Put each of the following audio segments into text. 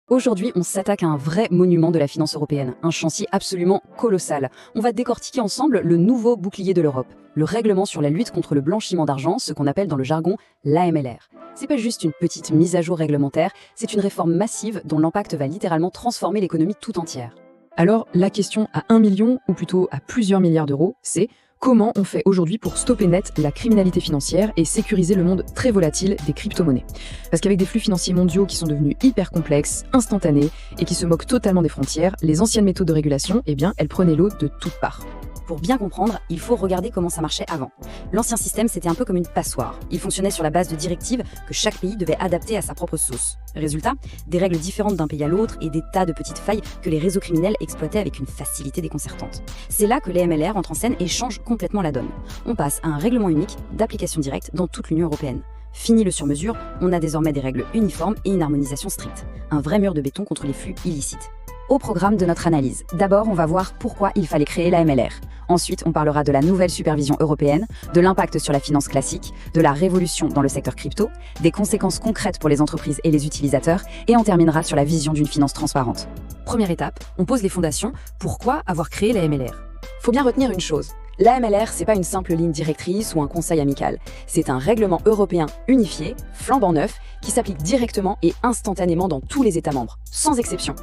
Aujourd'hui, on s'attaque à un vrai monument de la finance européenne, un chantier absolument colossal. On va décortiquer ensemble le nouveau bouclier de l'Europe, le règlement sur la lutte contre le blanchiment d'argent, ce qu'on appelle dans le jargon l'AMLR. C'est pas juste une petite mise à jour réglementaire, c'est une réforme massive dont l'impact va littéralement transformer l'économie tout entière. Alors, la question à 1 million, ou plutôt à plusieurs milliards d'euros, c'est comment on fait aujourd'hui pour stopper net la criminalité financière et sécuriser le monde très volatile des crypto-monnaies? Parce qu'avec des flux financiers mondiaux qui sont devenus hyper complexes, instantanés et qui se moquent totalement des frontières, les anciennes méthodes de régulation, elles prenaient l'eau de toutes parts. Pour bien comprendre, il faut regarder comment ça marchait avant. L'ancien système, c'était un peu comme une passoire. Il fonctionnait sur la base de directives que chaque pays devait adapter à sa propre sauce. Résultat, des règles différentes d'un pays à l'autre et des tas de petites failles que les réseaux criminels exploitaient avec une facilité déconcertante. C'est là que les MLR entrent en scène et changent complètement la donne. On passe à un règlement unique d'application directe dans toute l'Union européenne. Fini le sur-mesure, on a désormais des règles uniformes et une harmonisation stricte. Un vrai mur de béton contre les flux illicites. Au programme de notre analyse, d'abord on va voir pourquoi il fallait créer la MLR. Ensuite, on parlera de la nouvelle supervision européenne, de l'impact sur la finance classique, de la révolution dans le secteur crypto, des conséquences concrètes pour les entreprises et les utilisateurs, et on terminera sur la vision d'une finance transparente. Première étape, on pose les fondations. Pourquoi avoir créé la MLR? Faut bien retenir une chose. La MLR, c'est pas une simple ligne directrice ou un conseil amical. C'est un règlement européen unifié, flambant neuf, qui s'applique directement et instantanément dans tous les États membres, sans exception.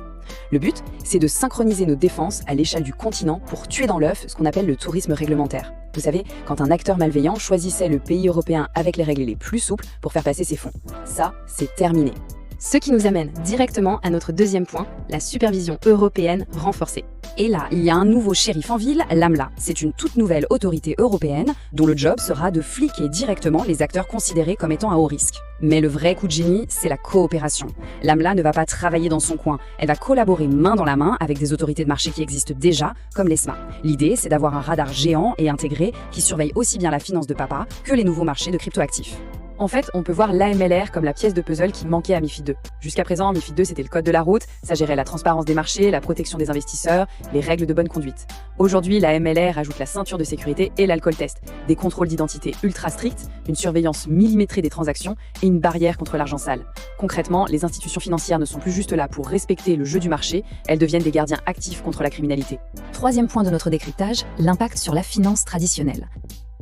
Le but, c'est de synchroniser nos défenses à l'échelle du continent pour tuer dans l'œuf ce qu'on appelle le tourisme réglementaire. Vous savez, quand un acteur malveillant choisissait le pays européen avec les règles les plus souples pour faire passer ses fonds. Ça, c'est terminé. Ce qui nous amène directement à notre deuxième point, la supervision européenne renforcée. Et là, il y a un nouveau shérif en ville, l'AMLA. C'est une toute nouvelle autorité européenne dont le job sera de fliquer directement les acteurs considérés comme étant à haut risque. Mais le vrai coup de génie, c'est la coopération. L'AMLA ne va pas travailler dans son coin, elle va collaborer main dans la main avec des autorités de marché qui existent déjà, comme l'ESMA. L'idée, c'est d'avoir un radar géant et intégré qui surveille aussi bien la finance de papa que les nouveaux marchés de cryptoactifs. En fait, on peut voir l'AMLR comme la pièce de puzzle qui manquait à MiFID II. Jusqu'à présent, MiFID II, c'était le code de la route, ça gérait la transparence des marchés, la protection des investisseurs, les règles de bonne conduite. Aujourd'hui, la MLR ajoute la ceinture de sécurité et l'alcool test, des contrôles d'identité ultra stricts, une surveillance millimétrée des transactions et une barrière contre l'argent sale. Concrètement, les institutions financières ne sont plus juste là pour respecter le jeu du marché, elles deviennent des gardiens actifs contre la criminalité. Troisième point de notre décryptage, l'impact sur la finance traditionnelle.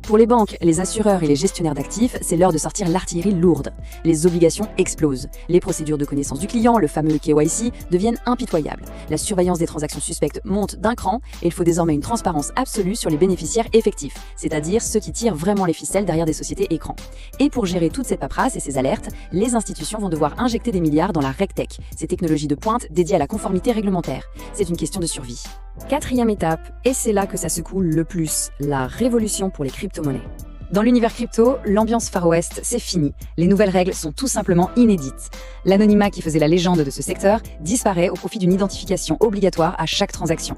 Pour les banques, les assureurs et les gestionnaires d'actifs, c'est l'heure de sortir l'artillerie lourde. Les obligations explosent. Les procédures de connaissance du client, le fameux KYC, deviennent impitoyables. La surveillance des transactions suspectes monte d'un cran et il faut désormais une transparence absolue sur les bénéficiaires effectifs, c'est-à-dire ceux qui tirent vraiment les ficelles derrière des sociétés écrans. Et pour gérer toute cette paperasse et ces alertes, les institutions vont devoir injecter des milliards dans la RegTech, ces technologies de pointe dédiées à la conformité réglementaire. C'est une question de survie. Quatrième étape, et c'est là que ça se coule le plus, la révolution pour les crypto-monnaies. Dans l'univers crypto, l'ambiance Far West, c'est fini. Les nouvelles règles sont tout simplement inédites. L'anonymat qui faisait la légende de ce secteur disparaît au profit d'une identification obligatoire à chaque transaction.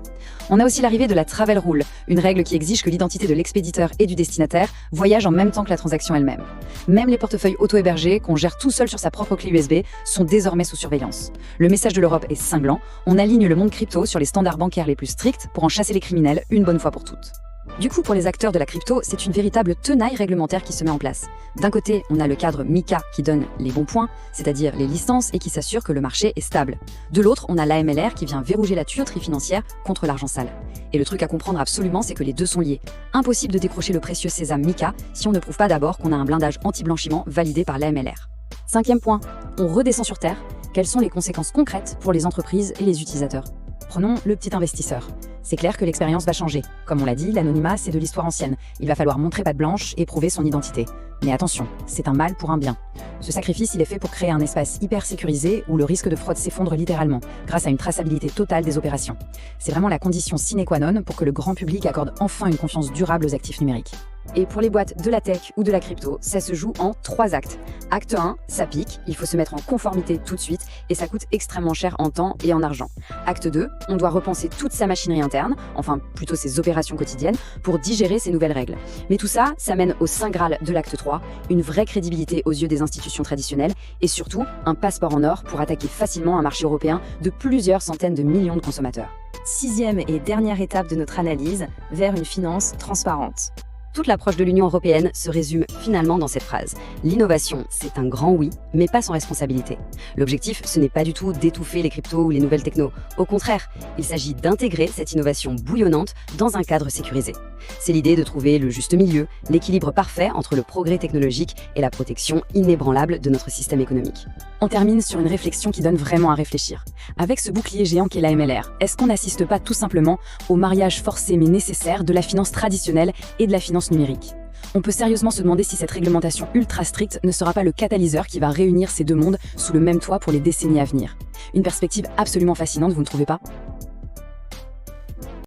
On a aussi l'arrivée de la Travel Rule, une règle qui exige que l'identité de l'expéditeur et du destinataire voyage en même temps que la transaction elle-même. Même les portefeuilles auto-hébergés, qu'on gère tout seul sur sa propre clé USB, sont désormais sous surveillance. Le message de l'Europe est cinglant, on aligne le monde crypto sur les standards bancaires les plus stricts pour en chasser les criminels une bonne fois pour toutes. Du coup, pour les acteurs de la crypto, c'est une véritable tenaille réglementaire qui se met en place. D'un côté, on a le cadre MiCA qui donne les bons points, c'est-à-dire les licences et qui s'assure que le marché est stable. De l'autre, on a l'AMLR qui vient verrouiller la tuyauterie financière contre l'argent sale. Et le truc à comprendre absolument, c'est que les deux sont liés. Impossible de décrocher le précieux sésame MiCA si on ne prouve pas d'abord qu'on a un blindage anti-blanchiment validé par l'AMLR. Cinquième point, on redescend sur Terre. Quelles sont les conséquences concrètes pour les entreprises et les utilisateurs ? Prenons le petit investisseur. C'est clair que l'expérience va changer. Comme on l'a dit, l'anonymat, c'est de l'histoire ancienne. Il va falloir montrer patte blanche et prouver son identité. Mais attention, c'est un mal pour un bien. Ce sacrifice, il est fait pour créer un espace hyper sécurisé où le risque de fraude s'effondre littéralement, grâce à une traçabilité totale des opérations. C'est vraiment la condition sine qua non pour que le grand public accorde enfin une confiance durable aux actifs numériques. Et pour les boîtes de la tech ou de la crypto, ça se joue en 3 actes. Acte 1, ça pique, il faut se mettre en conformité tout de suite et ça coûte extrêmement cher en temps et en argent. Acte 2, on doit repenser toute sa machinerie interne, enfin plutôt ses opérations quotidiennes, pour digérer ces nouvelles règles. Mais tout ça, ça mène au saint graal de l'acte 3, une vraie crédibilité aux yeux des institutions traditionnelles et surtout un passeport en or pour attaquer facilement un marché européen de plusieurs centaines de millions de consommateurs. Sixième et dernière étape de notre analyse, vers une finance transparente. Toute l'approche de l'Union européenne se résume finalement dans cette phrase. L'innovation, c'est un grand oui, mais pas sans responsabilité. L'objectif, ce n'est pas du tout d'étouffer les cryptos ou les nouvelles technos. Au contraire, il s'agit d'intégrer cette innovation bouillonnante dans un cadre sécurisé. C'est l'idée de trouver le juste milieu, l'équilibre parfait entre le progrès technologique et la protection inébranlable de notre système économique. On termine sur une réflexion qui donne vraiment à réfléchir. Avec ce bouclier géant qu'est la MLR, est-ce qu'on n'assiste pas tout simplement au mariage forcé mais nécessaire de la finance traditionnelle et de la finance numérique ? On peut sérieusement se demander si cette réglementation ultra stricte ne sera pas le catalyseur qui va réunir ces deux mondes sous le même toit pour les décennies à venir. Une perspective absolument fascinante, vous ne trouvez pas ?